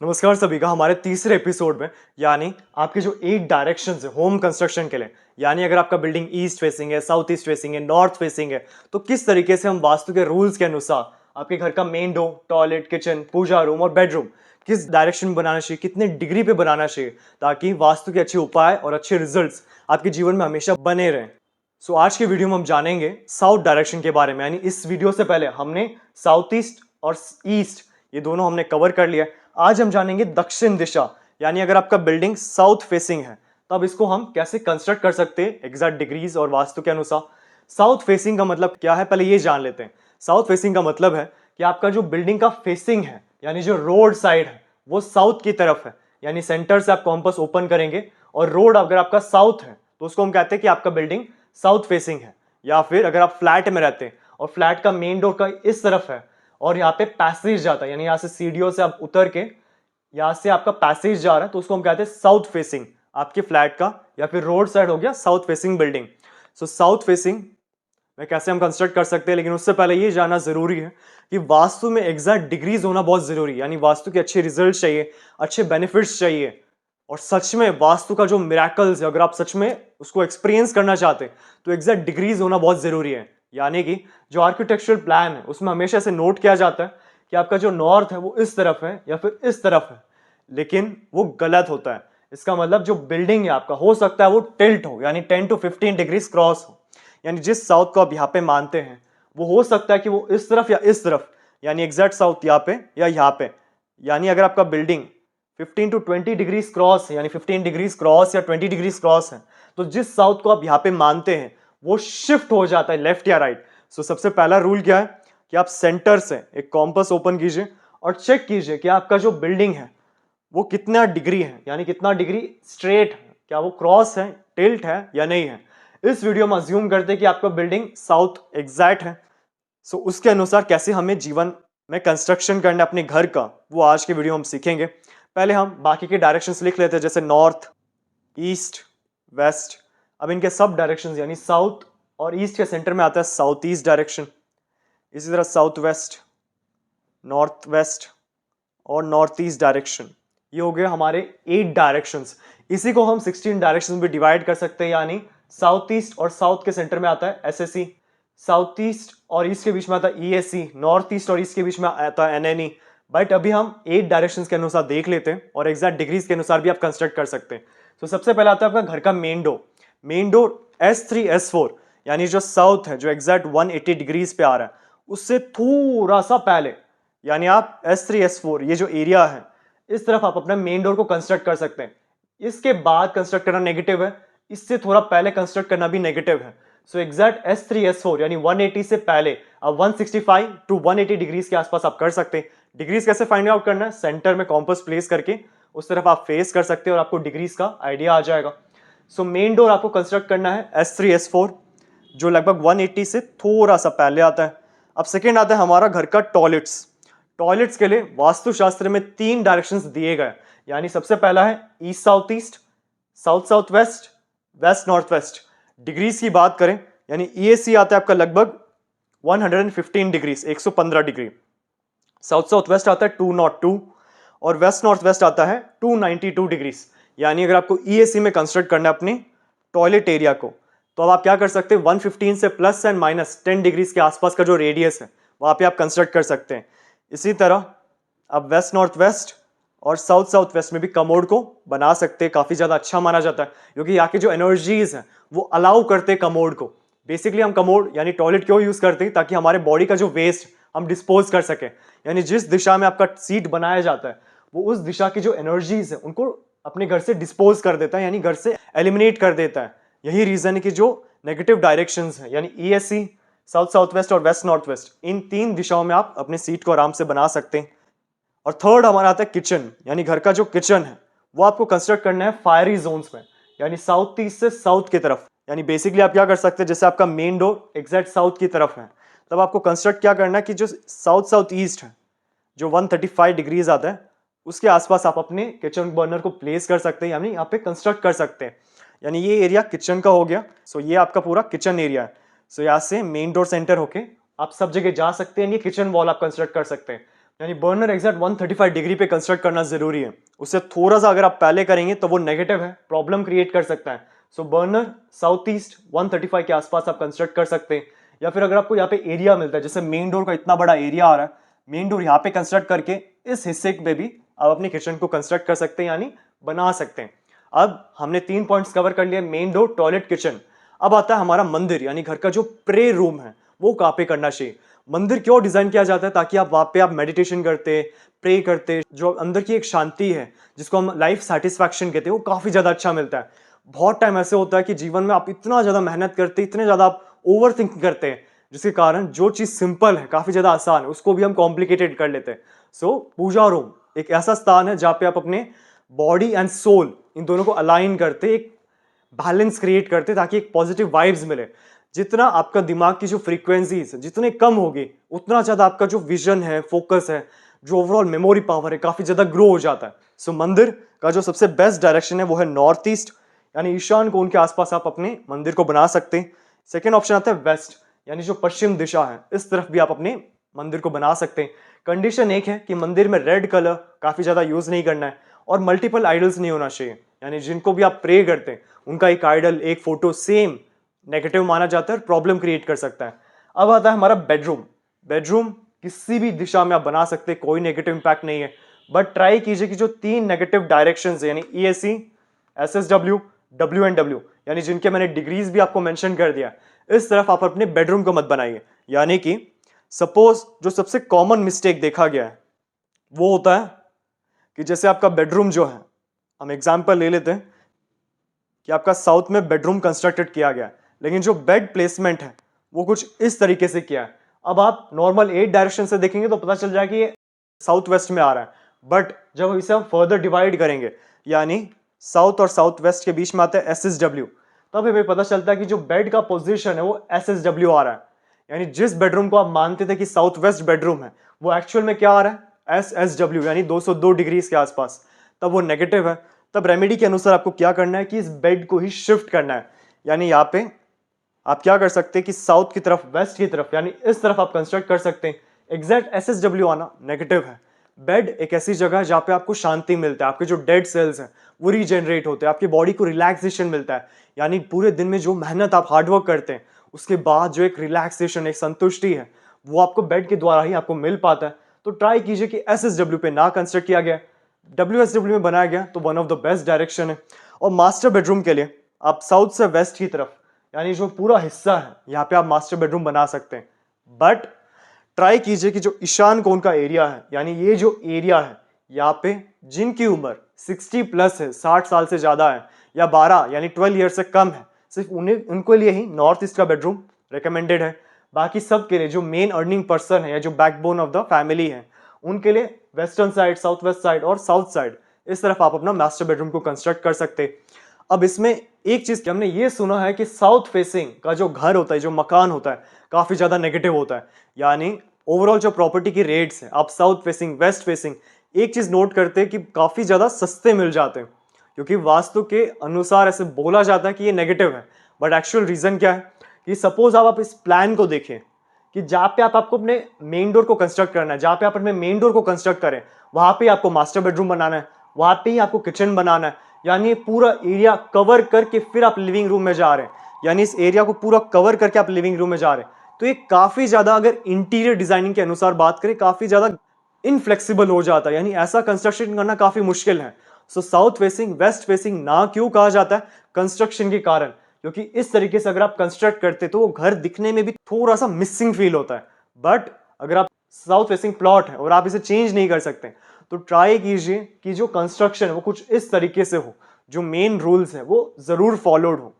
नमस्कार सभी का हमारे तीसरे एपिसोड में। यानी आपके जो 8 डायरेक्शंस है होम कंस्ट्रक्शन के लिए, यानी अगर आपका बिल्डिंग ईस्ट फेसिंग है, साउथ ईस्ट फेसिंग है, नॉर्थ फेसिंग है, तो किस तरीके से हम वास्तु के रूल्स के अनुसार आपके घर का मेन डोर, टॉयलेट, किचन, पूजा रूम और बेडरूम किस डायरेक्शन में बनाना चाहिए, कितने डिग्री पे बनाना चाहिए, ताकि वास्तु के अच्छे उपाय और अच्छे रिजल्ट्स आपके जीवन में हमेशा बने रहें। सो आज के वीडियो में हम जानेंगे साउथ डायरेक्शन के बारे में। यानी इस वीडियो से पहले हमने साउथ ईस्ट और ईस्ट ये दोनों हमने कवर कर लिया। आज हम जानेंगे दक्षिण दिशा। यानी अगर आपका बिल्डिंग साउथ फेसिंग है तब इसको हम कैसे कंस्ट्रक्ट कर सकते हैं एग्जैक्ट डिग्रीज और वास्तु के अनुसार। साउथ फेसिंग का मतलब क्या है, पहले ये जान लेते हैं। साउथ फेसिंग का मतलब है कि आपका जो बिल्डिंग का फेसिंग है, यानी जो रोड साइड है, वो साउथ की तरफ है। यानी सेंटर से आप कॉम्पस ओपन करेंगे और रोड अगर आपका साउथ है तो उसको हम कहते हैं कि आपका बिल्डिंग साउथ फेसिंग है। या फिर अगर आप फ्लैट में रहते हैं और फ्लैट का मेन डोर का इस तरफ है और यहाँ पे पैसेज जाता है, यानी यहाँ से सीढ़ियों से आप उतर के यहाँ से आपका पैसेज जा रहा है, तो उसको हम कहते हैं साउथ फेसिंग आपके फ्लैट का, या फिर रोड साइड हो गया साउथ फेसिंग बिल्डिंग। सो साउथ फेसिंग में कैसे हम कंस्ट्रक्ट कर सकते हैं, लेकिन उससे पहले ये जानना जरूरी है कि वास्तु में एग्जैक्ट डिग्रीज होना बहुत जरूरी है। यानी वास्तु के अच्छे रिजल्ट चाहिए, अच्छे बेनिफिट्स चाहिए, और सच में वास्तु का जो मिराकल्स है अगर आप सच में उसको एक्सपीरियंस करना चाहते हैं तो एग्जैक्ट डिग्रीज होना बहुत जरूरी है। यानी कि जो आर्किटेक्चरल प्लान है उसमें हमेशा से नोट किया जाता है कि आपका जो नॉर्थ है वो इस तरफ है या फिर इस तरफ है, लेकिन वो गलत होता है। इसका मतलब जो बिल्डिंग है आपका हो सकता है वो टिल्ट हो, यानी 10 to 15 डिग्रीज क्रॉस हो। यानी जिस साउथ को आप यहाँ पे मानते हैं वो हो सकता है कि वो इस तरफ या इस तरफ, यानी एग्जैक्ट साउथ यहाँ पे या यहाँ पे। यानी अगर आपका बिल्डिंग 15 to 20 डिग्रीज क्रॉस है, यानी 15 डिग्रीज क्रॉस या 20 डिग्रीज क्रॉस है, तो जिस साउथ को आप यहाँ पे मानते हैं वो शिफ्ट हो जाता है लेफ्ट या राइट। सो सबसे पहला रूल क्या है कि आप सेंटर से एक कॉम्पस ओपन कीजिए और चेक कीजिए कि आपका जो बिल्डिंग है वो कितना डिग्री है, यानी कितना डिग्री स्ट्रेट है, क्या वो क्रॉस है, टिल्ट है या नहीं है। इस वीडियो में अज्यूम करते हैं कि आपका बिल्डिंग साउथ एग्जैक्ट है। सो उसके अनुसार कैसे हमें जीवन में कंस्ट्रक्शन करना है अपने घर का, वो आज के वीडियो में हम सीखेंगे। पहले हम बाकी के डायरेक्शंस लिख लेते हैं, जैसे नॉर्थ, ईस्ट, वेस्ट। अब इनके सब डायरेक्शंस, यानी साउथ और ईस्ट के सेंटर में आता है साउथ ईस्ट डायरेक्शन, इसी तरह साउथ वेस्ट, नॉर्थ वेस्ट और नॉर्थ ईस्ट डायरेक्शन। ये हो गए हमारे 8 डायरेक्शंस। इसी को हम 16 डायरेक्शंस में डिवाइड कर सकते हैं। यानी साउथ ईस्ट और साउथ के सेंटर में आता है एसएसई, साउथ ईस्ट और ईस्ट के बीच में आता है ईएससी, नॉर्थ ईस्ट और ईस्ट के बीच में आता है एनएनई। बट अभी हम 8 डायरेक्शंस के अनुसार देख लेते हैं और एग्जैक्ट डिग्रीज के अनुसार भी आप कंस्ट्रक्ट कर सकते हैं। तो सबसे पहले आता है आपका घर का main door. Main door S3 S4, यानी जो साउथ है, जो एग्जैक्ट 180 डिग्रीज पे आ रहा है, उससे थोड़ा सा पहले, यानी आप S3 S4 ये जो एरिया है इस तरफ आप अपना मेन डोर को कंस्ट्रक्ट कर सकते हैं। इसके बाद कंस्ट्रक्ट करना नेगेटिव है, इससे थोड़ा पहले कंस्ट्रक्ट करना भी नेगेटिव है। सो एग्जैक्ट S3 S4 यानी 180 से पहले आप 165 टू 180 डिग्रीज के आसपास आप कर सकते हैं। डिग्रीज कैसे फाइंड आउट करना है, सेंटर में कॉम्पस प्लेस करके उस तरफ आप फेस कर सकते हैं और आपको डिग्रीज का आइडिया आ जाएगा। सो मेन डोर आपको कंस्ट्रक्ट करना है S3 S4, जो लगभग 180 से थोड़ा सा पहले आता है। अब सेकेंड आता है हमारा घर का टॉयलेट्स। टॉयलेट्स के लिए वास्तुशास्त्र में 3 डायरेक्शंस दिए गए, यानी सबसे पहला है east south east, south south west, west north west. Degrees की बात करें, यानी ईएससी आता है आपका लगभग 115 degrees, 115 degree. South south west आता है 202 और वेस्ट नॉर्थ वेस्ट आता है 292 डिग्रीज। यानी अगर आपको ईएससी में कंस्ट्रक्ट करना है अपने टॉयलेट एरिया को, तो अब आप क्या कर सकते हैं, 115 से प्लस एंड माइनस 10 डिग्रीज के आसपास का जो रेडियस है वहां पे आप कंस्ट्रक्ट कर सकते हैं। इसी तरह अब वेस्ट नॉर्थ वेस्ट और साउथ साउथ वेस्ट में भी कमोड को बना सकते हैं। काफी ज्यादा अच्छा माना जाता है क्योंकि यहाँ की जो एनर्जीज हैं वो अलाउ करते हैं कमोड को। बेसिकली हम कमोड यानी टॉयलेट क्यों यूज करते हैं, ताकि हमारे बॉडी का जो वेस्ट हम डिस्पोज कर सके। यानी जिस दिशा में आपका सीट बनाया जाता है वो उस दिशा की जो एनर्जीज है उनको अपने घर से डिस्पोज कर देता है, यानी घर से एलिमिनेट कर देता है। यही रीजन है कि जो नेगेटिव डायरेक्शंस है, यानी ईएससी, साउथ साउथ वेस्ट और वेस्ट नॉर्थ वेस्ट, इन 3 दिशाओं में आप अपने सीट को आराम से बना सकते हैं। और थर्ड हमारा आता है किचन। यानी घर का जो किचन है वो आपको कंस्ट्रक्ट करना है फायरी जोन्स में, यानी साउथ ईस्ट से साउथ की तरफ। यानी बेसिकली आप क्या कर सकते हैं, जैसे आपका मेन डोर एग्जैक्ट साउथ की तरफ है, तब आपको कंस्ट्रक्ट क्या करना है कि जो साउथ साउथ ईस्ट है, जो 135 डिग्रीज आता है, उसके आसपास आप अपने किचन बर्नर को प्लेस कर सकते हैं, यानी यहाँ पे कंस्ट्रक्ट कर सकते हैं। यानी ये एरिया किचन का हो गया। सो ये आपका पूरा किचन एरिया है। सो यहाँ से मेन डोर सेंटर होके आप सब जगह जा सकते हैं, ये किचन वॉल आप कंस्ट्रक्ट कर सकते हैं। यानी बर्नर एग्जैक्ट 135 डिग्री पे कंस्ट्रक्ट करना जरूरी है। उससे थोड़ा सा अगर आप पहले करेंगे तो वो नेगेटिव है, प्रॉब्लम क्रिएट कर सकता है। सो बर्नर साउथ ईस्ट 135 के आसपास आप कंस्ट्रक्ट कर सकते हैं। या फिर अगर आपको यहाँ पे एरिया मिलता है, जैसे मेन डोर का इतना बड़ा एरिया आ रहा है, मेन डोर यहाँ पे कंस्ट्रक्ट करके इस हिस्से पे भी आप अपने किचन को कंस्ट्रक्ट कर सकते हैं, यानी बना सकते हैं। अब हमने 3 पॉइंट्स कवर कर लिए, मेन डोर, टॉयलेट, किचन। अब आता है हमारा मंदिर, यानी घर का जो प्रे रूम है वो कहाँ पे करना चाहिए। मंदिर क्यों डिजाइन किया जाता है? ताकि आप वहां पे आप मेडिटेशन करते, प्रे करते, जो अंदर की एक शांति है जिसको हम लाइफ सेटिस्फैक्शन कहते हैं, वो काफी ज्यादा अच्छा मिलता है। बहुत टाइम ऐसे होता है कि जीवन में आप इतना ज्यादा मेहनत करते, इतने ज्यादा आप ओवर थिंक करते हैं, जिसके कारण जो चीज सिंपल है, काफी ज्यादा आसान है, उसको भी हम कॉम्प्लिकेटेड कर लेते हैं। सो पूजा रूम एक ऐसा स्थान है जहाँ पे आप अपने बॉडी एंड सोल इन दोनों को अलाइन करते, एक बैलेंस क्रिएट करते, ताकि एक पॉजिटिव वाइब्स मिले। जितना आपका दिमाग की जो फ्रीक्वेंसीज जितने कम होगी, उतना ज्यादा आपका जो विजन है, फोकस है, जो ओवरऑल मेमोरी पावर है, काफी ज्यादा ग्रो हो जाता है। सो मंदिर का जो सबसे बेस्ट डायरेक्शन है वो है नॉर्थ ईस्ट, यानी ईशान कोण के आसपास आप अपने मंदिर को बना सकते हैं। सेकेंड ऑप्शन आता है वेस्ट, यानी जो पश्चिम दिशा है, इस तरफ भी आप अपने मंदिर को बना सकते हैं। कंडीशन एक है कि मंदिर में रेड कलर काफी ज्यादा यूज नहीं करना है और मल्टीपल आइडल्स नहीं होना चाहिए, यानी जिनको भी आप प्रे करते हैं उनका एक आइडल, एक फोटो सेम नेगेटिव माना जाता है, प्रॉब्लम क्रिएट कर सकता है। अब आता है हमारा बेडरूम। बेडरूम किसी भी दिशा में आप बना सकते हैं, कोई नेगेटिव इंपैक्ट नहीं है। बट ट्राई कीजिए कि जो 3 नेगेटिव डायरेक्शंस है, यानी EAC, SSW, WNW, यानी जिनके मैंने डिग्रीज भी आपको मेंशन कर दिया, इस तरफ आप अपने बेडरूम को मत बनाइए। यानी कि सपोज जो सबसे कॉमन मिस्टेक देखा गया है वो होता है कि जैसे आपका बेडरूम जो है, हम एग्जांपल ले लेते हैं कि आपका साउथ में बेडरूम कंस्ट्रक्टेड किया गया है, लेकिन जो बेड प्लेसमेंट है वो कुछ इस तरीके से किया है। अब आप नॉर्मल 8 डायरेक्शन से देखेंगे तो पता चल जाएगा कि ये साउथ वेस्ट में आ रहा है, बट जब इसे हम फर्दर डिवाइड करेंगे, यानी साउथ और साउथ वेस्ट के बीच में आता है SSW, तब हमें पता चलता है कि जो बेड का पोजीशन है वो SSW आ रहा है। यानी जिस बेडरूम को आप मानते थे कि साउथ वेस्ट बेडरूम है, वो एक्चुअल में क्या आ रहा है, SSW, यानी 202 डिग्री के आसपास। तब वो नेगेटिव है। तब रेमेडी के अनुसार आपको क्या करना है कि इस बेड को ही शिफ्ट करना है। यानी यहाँ पे आप क्या कर सकते हैं कि साउथ की तरफ, वेस्ट की तरफ, यानी इस तरफ आप कंस्ट्रक्ट कर सकते हैं। एग्जैक्ट SSW आना नेगेटिव है। बेड एक ऐसी जगह है जहाँ पे आपको शांति मिलता है, आपके जो डेड सेल्स हैं वो रीजनरेट होते हैं, आपकी बॉडी को रिलैक्सेशन मिलता है। यानी पूरे दिन में जो मेहनत आप हार्डवर्क करते हैं, उसके बाद जो एक रिलैक्सेशन, एक संतुष्टि है, वो आपको बेड के द्वारा ही आपको मिल पाता है। तो ट्राई कीजिए कि SSW पे ना कंस्ट्रक्ट किया गया, WSW में बनाया गया, तो one of the best direction है। और मास्टर बेडरूम के लिए आप साउथ से वेस्ट की तरफ, यानी जो पूरा हिस्सा है, यहाँ पे आप मास्टर बेडरूम बना सकते हैं। बट ट्राई कीजिए कि जो ईशान कोण का एरिया है, यानी ये जो एरिया है, यहाँ पे जिनकी उम्र 60 प्लस है, 60 साल से ज्यादा है, या 12 यानी 12 ईयर से कम है, सिर्फ उन्हें, उनके लिए ही नॉर्थ ईस्ट का बेडरूम रिकमेंडेड है। बाकी सब के लिए जो मेन अर्निंग पर्सन है या जो बैकबोन ऑफ द फैमिली है, उनके लिए western side, south west side और साउथ साइड, इस तरफ आप अपना मास्टर बेडरूम को कंस्ट्रक्ट कर सकते हैं। अब इसमें एक चीज हमने ये सुना है कि साउथ फेसिंग का जो घर होता है, जो मकान होता है, काफी ज्यादा नेगेटिव होता है। यानी ओवरऑल जो प्रॉपर्टी की रेट्स है, आप साउथ फेसिंग, वेस्ट फेसिंग, एक चीज नोट करते हैं कि काफी ज्यादा सस्ते मिल जाते हैं, क्योंकि वास्तु के अनुसार ऐसे बोला जाता है कि ये नेगेटिव है। बट एक्चुअल रीजन क्या है कि सपोज आप इस प्लान को देखें कि जहाँ पे आपको अपने मेन डोर को कंस्ट्रक्ट करना है, जहाँ पे आप अपने मेन डोर को कंस्ट्रक्ट करें, वहां पे आपको मास्टर बेडरूम बनाना है, वहां पे ही आपको किचन बनाना है। यानी पूरा एरिया कवर करके फिर आप लिविंग रूम में जा रहे हैं, यानी इस एरिया को पूरा कवर करके आप लिविंग रूम में जा रहे हैं। तो ये काफी ज्यादा, अगर इंटीरियर डिजाइनिंग के अनुसार बात करें, काफी ज्यादा इनफ्लेक्सिबल हो जाता है, यानी ऐसा कंस्ट्रक्शन करना काफी मुश्किल है। सो साउथ फेसिंग, वेस्ट फेसिंग ना क्यों कहा जाता है? कंस्ट्रक्शन के कारण, क्योंकि इस तरीके से अगर आप कंस्ट्रक्ट करते तो वो घर दिखने में भी थोड़ा सा मिसिंग फील होता है। बट अगर आप साउथ फेसिंग प्लॉट है और आप इसे चेंज नहीं कर सकते, तो ट्राई कीजिए कि जो कंस्ट्रक्शन है वो कुछ इस तरीके से हो, जो मेन रूल्स है वो जरूर फॉलोड हो,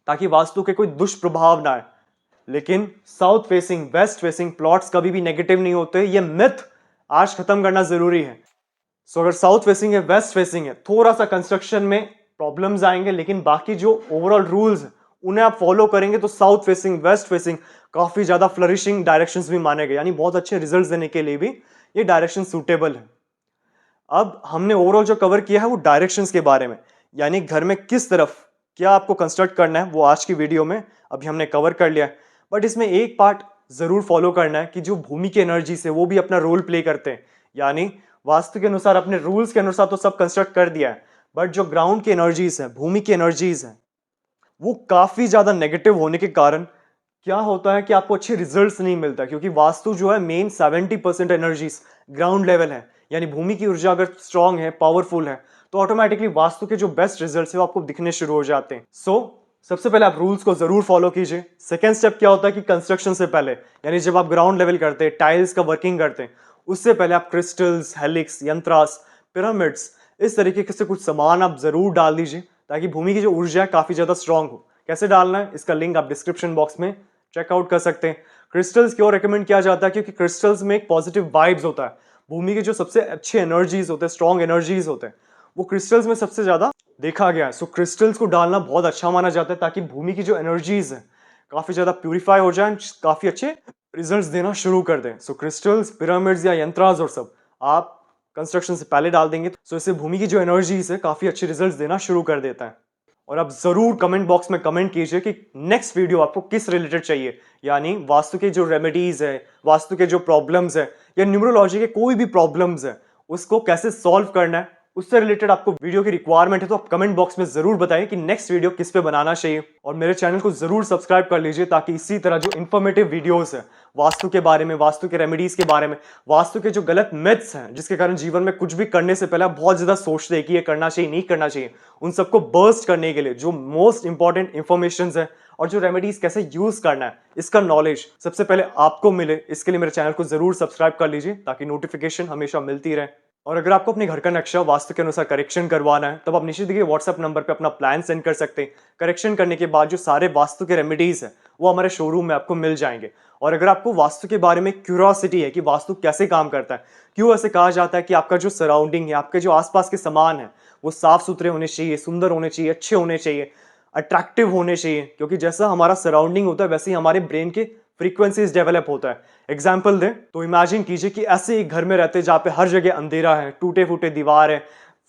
ताकि वास्तु के कोई दुष्प्रभाव ना आए। लेकिन south facing, waste facing plots कभी भी नेगेटिव नहीं होते, ये मिथ आज खत्म करना जरूरी है। सो अगर साउथ फेसिंग है, वेस्ट फेसिंग है, थोड़ा सा कंस्ट्रक्शन में प्रॉब्लम्स आएंगे, लेकिन बाकी जो ओवरऑल रूल्स है उन्हें आप फॉलो करेंगे तो साउथ फेसिंग, वेस्ट फेसिंग काफी ज्यादा फ्लरिशिंग डायरेक्शंस भी माने गए, यानी बहुत अच्छे रिजल्ट्स देने के लिए भी ये डायरेक्शन सूटेबल है। अब हमने ओवरऑल जो कवर किया है वो डायरेक्शंस के बारे में, यानी घर में किस तरफ क्या आपको कंस्ट्रक्ट करना है, वो आज की वीडियो में अभी हमने कवर कर लिया है। बट इसमें एक पार्ट जरूर फॉलो करना है कि जो भूमि की एनर्जी से वो भी अपना रोल प्ले करते हैं, यानी वास्तु के अनुसार अपने रूल्स के अनुसार तो सब कंस्ट्रक्ट कर दिया है, बट जो ग्राउंड की एनर्जीज है, भूमि की एनर्जीज है, वो काफी ज्यादा नेगेटिव होने के कारण क्या होता है कि आपको अच्छे रिजल्ट्स नहीं मिलता, क्योंकि वास्तु जो है मेन 70% एनर्जीज ग्राउंड लेवल है। यानी भूमि की ऊर्जा अगर स्ट्रांग है, पावरफुल है, तो ऑटोमेटिकली वास्तु के जो बेस्ट रिजल्ट्स है वो आपको दिखने शुरू हो जाते हैं। सबसे पहले आप रूल्स को जरूर फॉलो कीजिए। सेकेंड स्टेप क्या होता है कि कंस्ट्रक्शन से पहले, यानी जब आप ग्राउंड लेवल करते हैं, टाइल्स का वर्किंग करते हैं, उससे पहले आप क्रिस्टल्स, हेलिक्स, यंत्रास, पिरामिड्स, इस तरीके से कुछ सामान आप जरूर डाल दीजिए, ताकि भूमि की जो ऊर्जा है काफी ज्यादा स्ट्रांग हो। कैसे डालना है इसका लिंक आप डिस्क्रिप्शन बॉक्स में चेकआउट कर सकते हैं। क्रिस्टल्स क्यों रेकमेंड किया जाता है? क्योंकि क्रिस्टल्स में एक पॉजिटिव वाइब्स होता है। भूमि के जो सबसे अच्छे एनर्जीज होते हैं, स्ट्रॉन्ग एनर्जीज होते हैं, वो क्रिस्टल्स में सबसे ज्यादा देखा गया है। सो क्रिस्टल्स को डालना बहुत अच्छा माना जाता है, ताकि भूमि की जो एनर्जीज है काफी ज्यादा प्यूरिफाई हो जाए, काफी अच्छे रिजल्ट्स देना शुरू कर दें। सो क्रिस्टल्स, पिरामिड्स या यंत्रास और सब आप कंस्ट्रक्शन से पहले डाल देंगे, तो इससे भूमि की जो एनर्जीज है काफी अच्छे रिजल्ट्स देना शुरू कर देता है। और आप जरूर कमेंट बॉक्स में कमेंट कीजिए कि नेक्स्ट वीडियो आपको किस रिलेटेड चाहिए, यानी वास्तु के जो रेमेडीज है, वास्तु के जो प्रॉब्लम्स है, या न्यूमरोलॉजी के कोई भी प्रॉब्लम्स है, उसको कैसे सॉल्व करना है, उससे रिलेटेड आपको वीडियो की रिक्वायरमेंट है, तो आप कमेंट बॉक्स में जरूर बताइए कि नेक्स्ट वीडियो किस पे बनाना चाहिए। और मेरे चैनल को जरूर सब्सक्राइब कर लीजिए, ताकि इसी तरह जो इन्फॉर्मेटिव वीडियोस है वास्तु के बारे में, वास्तु के रेमेडीज के बारे में, वास्तु के जो गलत मिथ्स हैं जिसके कारण जीवन में कुछ भी करने से पहले आप बहुत ज्यादा सोचते हैं कि ये करना चाहिए, नहीं करना चाहिए, उन सबको बर्स्ट करने के लिए जो मोस्ट इंपॉर्टेंट इंफॉर्मेशन है और जो रेमेडीज कैसे यूज करना है, इसका नॉलेज सबसे पहले आपको मिले, इसके लिए मेरे चैनल को जरूर सब्सक्राइब कर लीजिए, ताकि नोटिफिकेशन हमेशा मिलती रहे। और अगर आपको अपने घर का नक्शा वास्तु के अनुसार करेक्शन करवाना है, तब आप नीचे दिए व्हाट्सएप नंबर पे अपना प्लान सेंड कर सकते हैं। करेक्शन करने के बाद जो सारे वास्तु के रेमेडीज है वो हमारे शोरूम में आपको मिल जाएंगे। और अगर आपको वास्तु के बारे में क्यूरियोसिटी है कि वास्तु कैसे काम करता है, क्यों ऐसे कहा जाता है कि आपका जो सराउंडिंग है, आपके जो आसपास के सामान है, वो साफ सुथरे होने चाहिए, सुंदर होने चाहिए, अच्छे होने चाहिए, अट्रैक्टिव होने चाहिए, क्योंकि जैसा हमारा सराउंडिंग होता है वैसे ही हमारे ब्रेन के फ्रीक्वेंसीज डेवलप होता है। एग्जाम्पल दें तो इमेजिन कीजिए कि ऐसे एक घर में रहते हैं जहाँ पे हर जगह अंधेरा है, टूटे फूटे दीवार है,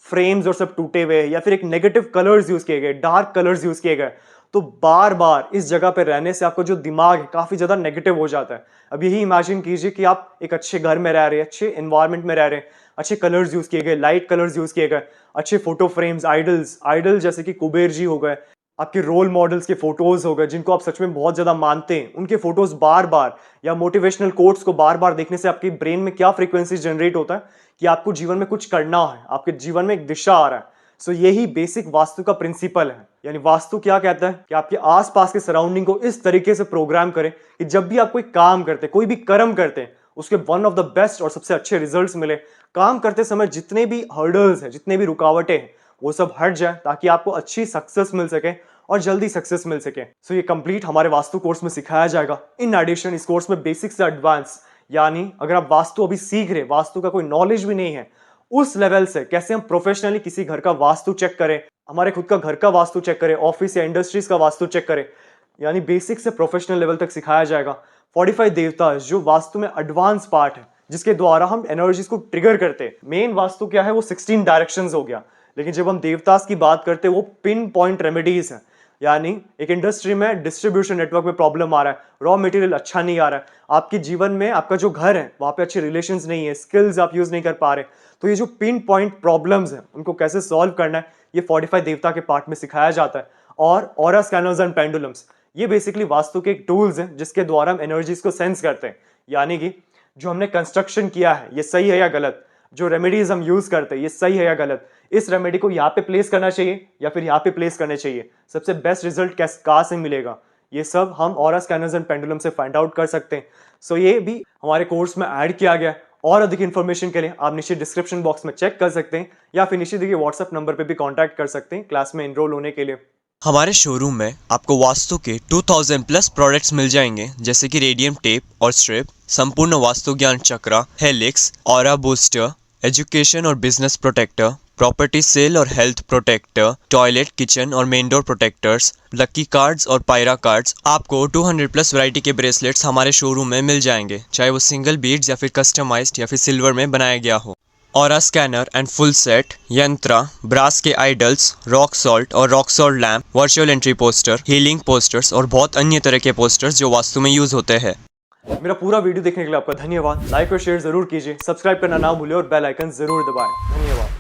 फ्रेम्स और सब टूटे हुए, या फिर एक नेगेटिव कलर्स यूज किए गए, डार्क कलर्स यूज किए गए, तो बार बार इस जगह पे रहने से आपका जो दिमाग है काफी ज्यादा नेगेटिव हो जाता है। अब यही इमेजिन कीजिए कि आप एक अच्छे घर में रह रहे हैं, अच्छे एनवायरनमेंट में रह रहे हैं, अच्छे कलर्स यूज किए गए, लाइट कलर्स यूज किए गए, अच्छे फोटो फ्रेम्स, आइडल जैसे कि कुबेर जी हो गए, आपके रोल मॉडल्स के फोटोज हो गए जिनको आप सच में बहुत ज्यादा मानते हैं, उनके फोटोज बार बार, या मोटिवेशनल कोट्स को बार बार देखने से आपके ब्रेन में क्या फ्रीक्वेंसी जनरेट होता है कि आपको जीवन में कुछ करना है, आपके जीवन में एक दिशा आ रहा है। सो यही बेसिक वास्तु का प्रिंसिपल है। यानी वास्तु क्या कहता है कि आपके आसपास के सराउंडिंग को इस तरीके से प्रोग्राम करें कि जब भी आप कोई काम करते, कोई भी कर्म करते हैं, उसके वन ऑफ द बेस्ट और सबसे अच्छे रिजल्ट्स मिले। काम करते समय जितने भी हर्डल्स हैं, जितने भी रुकावटें हैं, वो सब हट जाए, ताकि आपको अच्छी सक्सेस मिल सके और जल्दी सक्सेस मिल सके। सो ये कंप्लीट हमारे वास्तु कोर्स में सिखाया जाएगा। इन एडिशन इस कोर्स में बेसिक से एडवांस, यानी अगर आप वास्तु अभी सीख रहे, वास्तु का कोई नॉलेज भी नहीं है, उस लेवल से कैसे हम प्रोफेशनली किसी घर का वास्तु चेक करें, हमारे खुद का घर का वास्तु चेक करें, ऑफिस या इंडस्ट्रीज का वास्तु चेक करें, यानी बेसिक से प्रोफेशनल लेवल तक सिखाया जाएगा। 45 देवता जो वास्तु में एडवांस पार्ट है, जिसके द्वारा हम एनर्जीज को ट्रिगर करते हैं। मेन वास्तु क्या है, वो 16 डायरेक्शंस हो गया, लेकिन जब हम देवतास की बात करते हैं वो पिन पॉइंट रेमेडीज है। यानी एक इंडस्ट्री में डिस्ट्रीब्यूशन नेटवर्क में प्रॉब्लम आ रहा है, रॉ मटेरियल अच्छा नहीं आ रहा है, आपके जीवन में आपका जो घर है वहां पे अच्छे रिलेशंस नहीं है, स्किल्स आप यूज नहीं कर पा रहे, तो ये जो पिन पॉइंट प्रॉब्लम्स है उनको कैसे सॉल्व करना है, ये 45 देवता के पार्ट में सिखाया जाता है। और ऑरा स्कैनर्स एंड पेंडुलम्स, ये बेसिकली वास्तु के एक टूल्स हैं जिसके द्वारा हम एनर्जीज को सेंस करते हैं। यानी कि जो हमने कंस्ट्रक्शन किया है ये सही है या गलत, जो रेमेडीज हम यूज करते हैं ये सही है या गलत, इस रेमेडी को यहाँ पे प्लेस करना चाहिए या फिर यहाँ पे प्लेस करने चाहिए, सबसे बेस्ट रिजल्ट कहाँ से मिलेगा, ये सब हम ऑरा स्कैनर्स एंड पेंडुलम से फाइंड आउट कर सकते हैं। सो ये भी हमारे कोर्स में ऐड किया गया है। और अधिक इन्फॉर्मेशन के लिए आप नीचे डिस्क्रिप्शन बॉक्स में चेक कर सकते हैं, या फिर नीचे देखिए व्हाट्सएप नंबर पे भी कांटेक्ट कर सकते हैं क्लास में एनरोल होने के लिए। हमारे शोरूम में आपको वास्तु के 2000 प्लस प्रोडक्ट्स मिल जाएंगे, जैसे कि रेडियम टेप और स्ट्रिप, संपूर्ण वास्तु ज्ञान चक्रा, हेलिक्स, ऑरा बूस्टर, एजुकेशन और बिजनेस प्रोटेक्टर, प्रॉपर्टी सेल और हेल्थ प्रोटेक्टर, टॉयलेट, किचन और main door protectors, lucky cards और पायरा कार्ड्स। आपको 200 प्लस वैरायटी के ब्रेसलेट्स हमारे शोरूम में मिल जाएंगे, चाहे वो सिंगल बीड्स या फिर कस्टमाइज्ड या फिर सिल्वर में बनाया गया हो। Aura scanner and full set, यंत्रा, ब्रास के आइडल्स, रॉक सॉल्ट और rock salt lamp, virtual entry poster, healing posters और बहुत अन्य तरह के पोस्टर्स जो वास्तु में यूज होते हैं। मेरा पूरा वीडियो देखने के लिए आपका धन्यवाद। लाइक और शेयर जरूर कीजिए, सब्सक्राइब करना ना भूलिए और बेल आइकन जरूर दबाएं। धन्यवाद।